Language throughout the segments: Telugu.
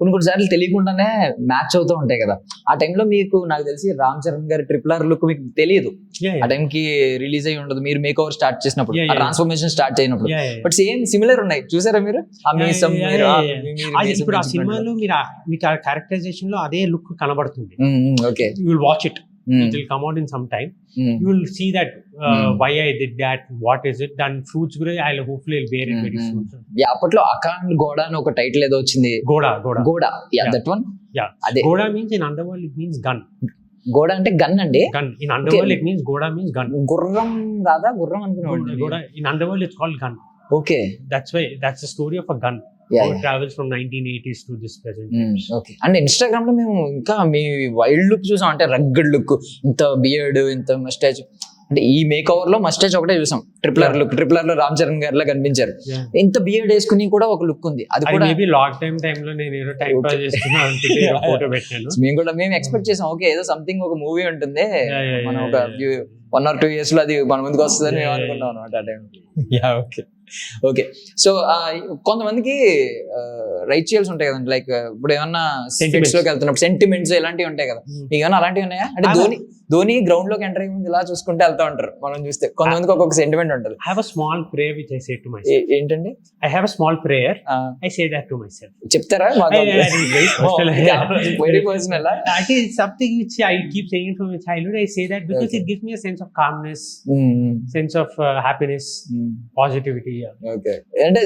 కొన్నిసార్లు తెలియకుండానే మ్యాచ్ అవుతూ ఉంటాయి కదా. ఆ టైంలో మీకు నాకు తెలిసి రామ్ చరణ్ గారి ట్రిపుల్ ఆర్ లుక్ మీకు తెలియదు, ఆ టైం కి రిలీజ్ అయ్యి ఉండదు, మీరు మేక్ ఓవర్ స్టార్ట్ చేసినప్పుడు, ఆ ట్రాన్స్ఫర్మేషన్ స్టార్ట్ అయినప్పుడు. బట్ సేమ్ సిమిలర్ ఉన్నాయి, చూసారా మీరు? ఆ మీసం ఇప్పుడు ఆ సినిమాలో మీకు ఆ క్యారెక్టరైజేషన్ లో అదే లుక్ కనబడుతుంది. Okay, you will watch it, it will come out in some time. You will see that why I did that, what is it, and fruits gure I'll hopefully wear it very soon. Yeah, అప్పట్లో అకాండ్ గోడా అని ఒక టైటిల్ ఏదో వచ్చింది. గోడా, yeah, that one. Yeah, అదే గోడా means in underworld it means gun. గోడా అంటే గన్ అండి. Gun in underworld it means గోడా means gun. గుర్రం రాదా? గుర్రం అనుకున్నాను. గోడా in underworld it's called gun. Okay, that's why that's the story of a gun. How it travels from 1980s to this present. Okay. And Instagram లో మేము ఇంకా మీ వైల్డ్ లుక్ చూసాం, అంటే రగ్గడ్ లుక్, ఇంత బియర్డ్, ఇంత మస్టాచ్. అంటే ఈ మేక్ ఓవర్ లో మస్టాచ్ ఒకటే చూసాం, ట్రిపుల్ ఆర్ లో రామ్ చరణ్ గారిలా కనిపించారు. ఇంత బియర్డ్ వేసుకుని కూడా ఒక లుక్ ఉంది, అది కూడా మేబీ లాక్ టైం లో నేను ఏదో టైం పాస్ చేస్తున్నా అనుకుంటే ఫోటో పెట్టాను. మేము ఎక్స్పెక్ట్ చేసాం, ఓకే ఏదో సంథింగ్ ఒక మూవీ ఉంటుంది, మనం ఒక 1 or 2 years లో అది మన ముందుకు వస్తుందని మేము అనుకున్నాం అనమాట ఆ టైం. ఓకే. సో కొంతమందికి రైట్ చేయాల్సి ఉంటాయి కదండి, లైక్ ఇప్పుడు ఏమన్నా లోకి వెళ్తున్నప్పుడు సెంటిమెంట్స్ ఇలాంటివి ఉంటాయి కదా, మీకు ఏమన్నా అలాంటివి ఉన్నాయా? అంటే ధోని గ్రౌండ్ లోకి ఎంటర్ అయ్యి ముందు ఇలా చూసుకుంటే వెళ్తా ఉంటారు, మనం చూస్తే కొంతమందికి ఒక్కొక్క సెంటిమెంట్ ఉంటుంది. I have a small prayer which I say to myself. ఏంటండి? I have a small prayer, I say that to myself. చెప్తారా? Very personal. That is something which I keep saying from my childhood. I say that because it gives me a sense of calmness, sense of happiness, positivity. Okay. అంటే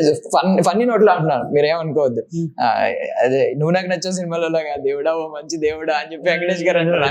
ఫన్నీ నోట్లో అంటున్నారు, మీరేమనుకోవద్దు. అదే నువ్వు నాకు నచ్చే సినిమాలో దేవుడా ఓ మంచి దేవుడా అని చెప్పి వెంకటేష్ గారు అంటారు.